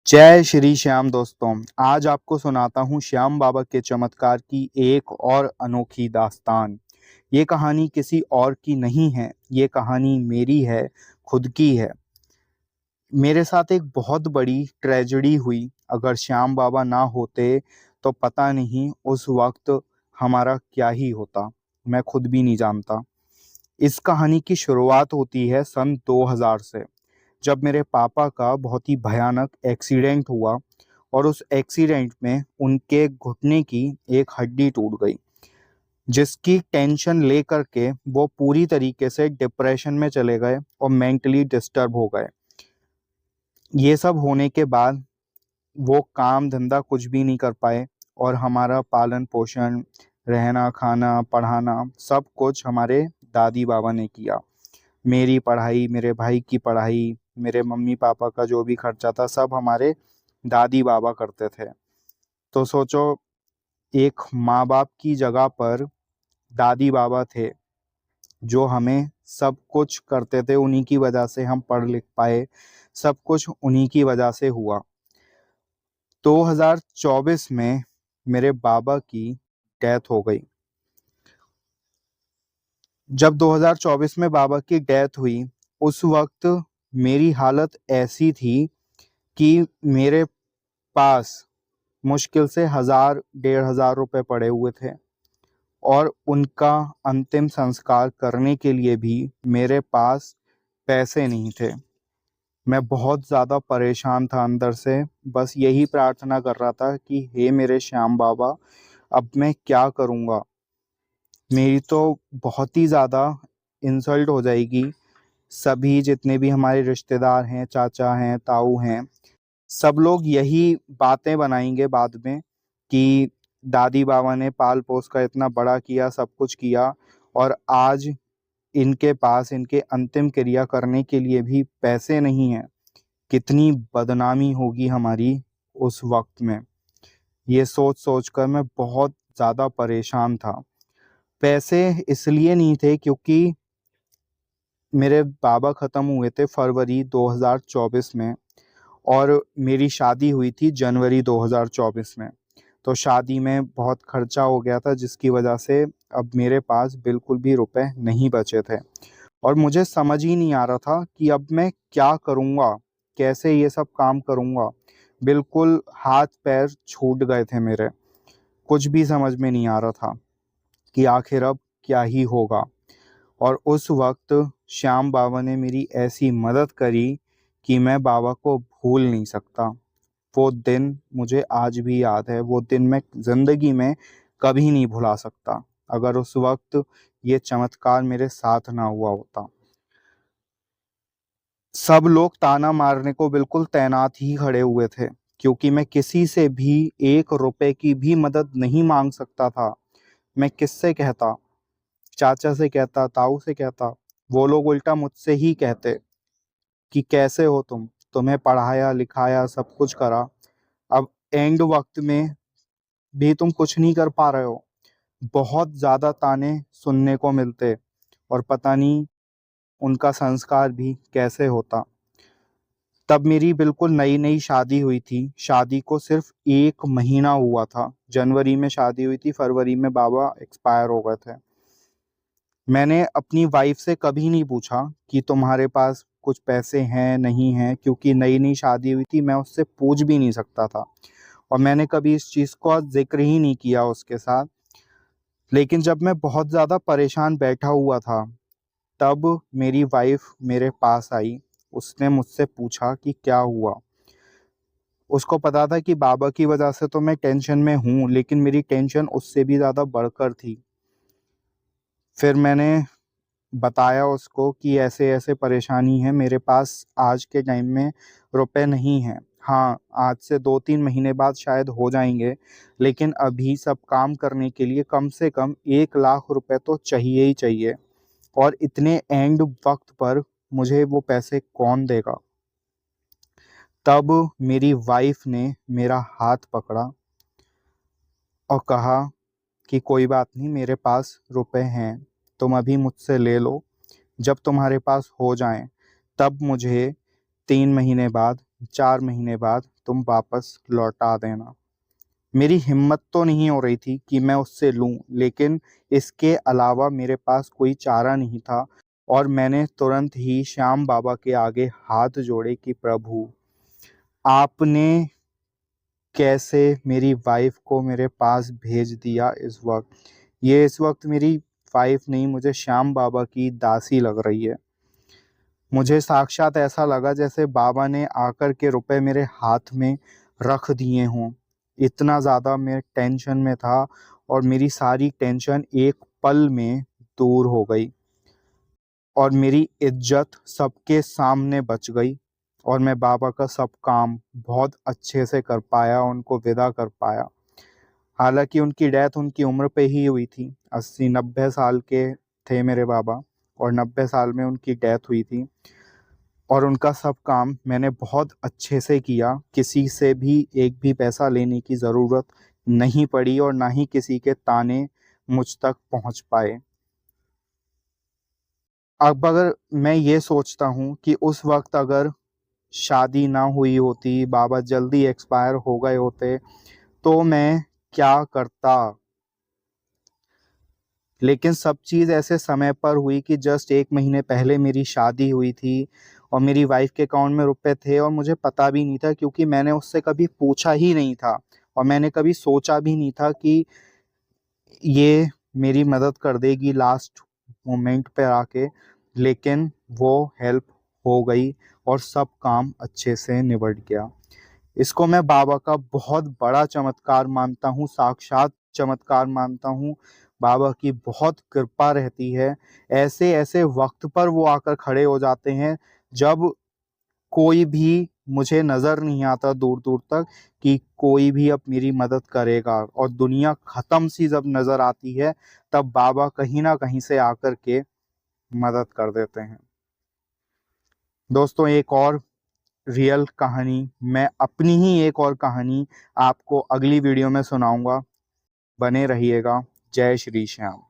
जय श्री श्याम दोस्तों। आज आपको सुनाता हूँ श्याम बाबा के चमत्कार की एक और अनोखी दास्तान। ये कहानी किसी और की नहीं है, ये कहानी मेरी है, खुद की है। मेरे साथ एक बहुत बड़ी ट्रेजेडी हुई। अगर श्याम बाबा ना होते तो पता नहीं उस वक्त हमारा क्या ही होता, मैं खुद भी नहीं जानता। इस कहानी की शुरुआत होती है सन 2000 से, जब मेरे पापा का बहुत ही भयानक एक्सीडेंट हुआ और उस एक्सीडेंट में उनके घुटने की एक हड्डी टूट गई, जिसकी टेंशन लेकर के वो पूरी तरीके से डिप्रेशन में चले गए और मेंटली डिस्टर्ब हो गए। ये सब होने के बाद वो काम धंधा कुछ भी नहीं कर पाए और हमारा पालन पोषण, रहना खाना पढ़ाना सब कुछ हमारे दादी बाबा ने किया। मेरी पढ़ाई, मेरे भाई की पढ़ाई, मेरे मम्मी पापा का जो भी खर्चा था सब हमारे दादी बाबा करते थे। तो सोचो, एक माँ बाप की जगह पर दादी बाबा थे जो हमें सब कुछ करते थे। उन्हीं की वजह से हम पढ़ लिख पाए, सब कुछ उन्हीं की वजह से हुआ। 2024 में मेरे बाबा की डेथ हो गई। जब 2024 में बाबा की डेथ हुई, उस वक्त मेरी हालत ऐसी थी कि मेरे पास मुश्किल से 1000 1,500 रुपए पड़े हुए थे और उनका अंतिम संस्कार करने के लिए भी मेरे पास पैसे नहीं थे। मैं बहुत ज़्यादा परेशान था अंदर से, बस यही प्रार्थना कर रहा था कि हे मेरे श्याम बाबा, अब मैं क्या करूँगा। मेरी तो बहुत ही ज़्यादा इंसल्ट हो जाएगी। सभी जितने भी हमारे रिश्तेदार हैं, चाचा हैं, ताऊ हैं, सब लोग यही बातें बनाएंगे बाद में कि दादी बाबा ने पाल पोस कर इतना बड़ा किया, सब कुछ किया, और आज इनके पास इनके अंतिम क्रिया करने के लिए भी पैसे नहीं हैं। कितनी बदनामी होगी हमारी उस वक्त में। ये सोच सोच कर मैं बहुत ज़्यादा परेशान था। पैसे इसलिए नहीं थे क्योंकि मेरे बाबा ख़त्म हुए थे फरवरी 2024 में और मेरी शादी हुई थी जनवरी 2024 में। तो शादी में बहुत खर्चा हो गया था, जिसकी वजह से अब मेरे पास बिल्कुल भी रुपए नहीं बचे थे और मुझे समझ ही नहीं आ रहा था कि अब मैं क्या करूँगा, कैसे ये सब काम करूँगा। बिल्कुल हाथ पैर छूट गए थे मेरे। कुछ भी समझ में नहीं आ रहा था कि आखिर अब क्या ही होगा। और उस वक्त श्याम बाबा ने मेरी ऐसी मदद करी कि मैं बाबा को भूल नहीं सकता। वो दिन मुझे आज भी याद है। वो दिन मैं ज़िंदगी में कभी नहीं भुला सकता, अगर उस वक्त ये चमत्कार मेरे साथ ना हुआ होता। सब लोग ताना मारने को बिल्कुल तैनात ही खड़े हुए थे, क्योंकि मैं किसी से भी 1 रुपए की भी मदद नहीं मांग सकता था। मैं किससे कहता? चाचा से कहता, ताऊ से कहता। वो लोग उल्टा मुझसे ही कहते कि कैसे हो तुम, तुम्हें पढ़ाया लिखाया सब कुछ करा, अब एंड वक्त में भी तुम कुछ नहीं कर पा रहे हो। बहुत ज़्यादा ताने सुनने को मिलते और पता नहीं उनका संस्कार भी कैसे होता। तब मेरी बिल्कुल नई नई शादी हुई थी। शादी को सिर्फ 1 महीना हुआ था। जनवरी में शादी हुई थी, फरवरी में बाबा एक्सपायर हो गए थे। मैंने अपनी वाइफ से कभी नहीं पूछा कि तुम्हारे पास कुछ पैसे हैं नहीं हैं, क्योंकि नई नई शादी हुई थी, मैं उससे पूछ भी नहीं सकता था और मैंने कभी इस चीज़ का जिक्र ही नहीं किया उसके साथ। लेकिन जब मैं बहुत ज़्यादा परेशान बैठा हुआ था, तब मेरी वाइफ मेरे पास आई। उसने मुझसे पूछा कि क्या हुआ। उसको पता था कि बाबा की वजह से तो मैं टेंशन में हूँ, लेकिन मेरी टेंशन उससे भी ज़्यादा बढ़कर थी। फिर मैंने बताया उसको कि ऐसे-ऐसे परेशानी है, मेरे पास आज के टाइम में रुपए नहीं हैं। हाँ, आज से 2-3 महीने बाद शायद हो जाएँगे, लेकिन अभी सब काम करने के लिए कम से कम 1 लाख रुपए तो चाहिए ही चाहिए, और इतने एंड वक़्त पर मुझे वो पैसे कौन देगा? तब मेरी वाइफ़ ने मेरा हाथ पकड़ा और कहा कि कोई बात नहीं, मेरे पास रुपए हैं, तुम अभी मुझसे ले लो। जब तुम्हारे पास हो जाएँ, तब मुझे 3 महीने बाद 4 महीने बाद तुम वापस लौटा देना। मेरी हिम्मत तो नहीं हो रही थी कि मैं उससे लूं, लेकिन इसके अलावा मेरे पास कोई चारा नहीं था और मैंने तुरंत ही श्याम बाबा के आगे हाथ जोड़े कि प्रभु, आपने कैसे मेरी वाइफ को मेरे पास भेज दिया इस वक्त। ये इस वक्त मेरी वाइफ नहीं, मुझे श्याम बाबा की दासी लग रही है। मुझे साक्षात ऐसा लगा जैसे बाबा ने आकर के रुपए मेरे हाथ में रख दिए हों। इतना ज़्यादा मैं टेंशन में था और मेरी सारी टेंशन एक पल में दूर हो गई और मेरी इज्जत सबके सामने बच गई और मैं बाबा का सब काम बहुत अच्छे से कर पाया, उनको विदा कर पाया। हालांकि उनकी डेथ उनकी उम्र पे ही हुई थी, 80-90 साल के थे मेरे बाबा और 90 साल में उनकी डेथ हुई थी। और उनका सब काम मैंने बहुत अच्छे से किया, किसी से भी एक भी पैसा लेने की ज़रूरत नहीं पड़ी और ना ही किसी के ताने मुझ तक पहुंच पाए। अब अगर मैं ये सोचता हूँ कि उस वक्त अगर शादी ना हुई होती, बाबा जल्दी एक्सपायर हो गए होते, तो मैं क्या करता। लेकिन सब चीज़ ऐसे समय पर हुई कि जस्ट 1 महीने पहले मेरी शादी हुई थी और मेरी वाइफ के अकाउंट में रुपए थे और मुझे पता भी नहीं था, क्योंकि मैंने उससे कभी पूछा ही नहीं था और मैंने कभी सोचा भी नहीं था कि ये मेरी मदद कर देगी लास्ट मोमेंट पे आके। लेकिन वो हेल्प हो गई और सब काम अच्छे से निबट गया। इसको मैं बाबा का बहुत बड़ा चमत्कार मानता हूँ, साक्षात चमत्कार मानता हूँ। बाबा की बहुत कृपा रहती है। ऐसे ऐसे वक्त पर वो आकर खड़े हो जाते हैं जब कोई भी मुझे नज़र नहीं आता दूर दूर तक कि कोई भी अब मेरी मदद करेगा, और दुनिया ख़त्म सी जब नज़र आती है तब बाबा कहीं ना कहीं से आकर के मदद कर देते हैं। दोस्तों, एक और रियल कहानी, मैं अपनी ही एक और कहानी आपको अगली वीडियो में सुनाऊंगा। बने रहिएगा। जय श्री श्याम।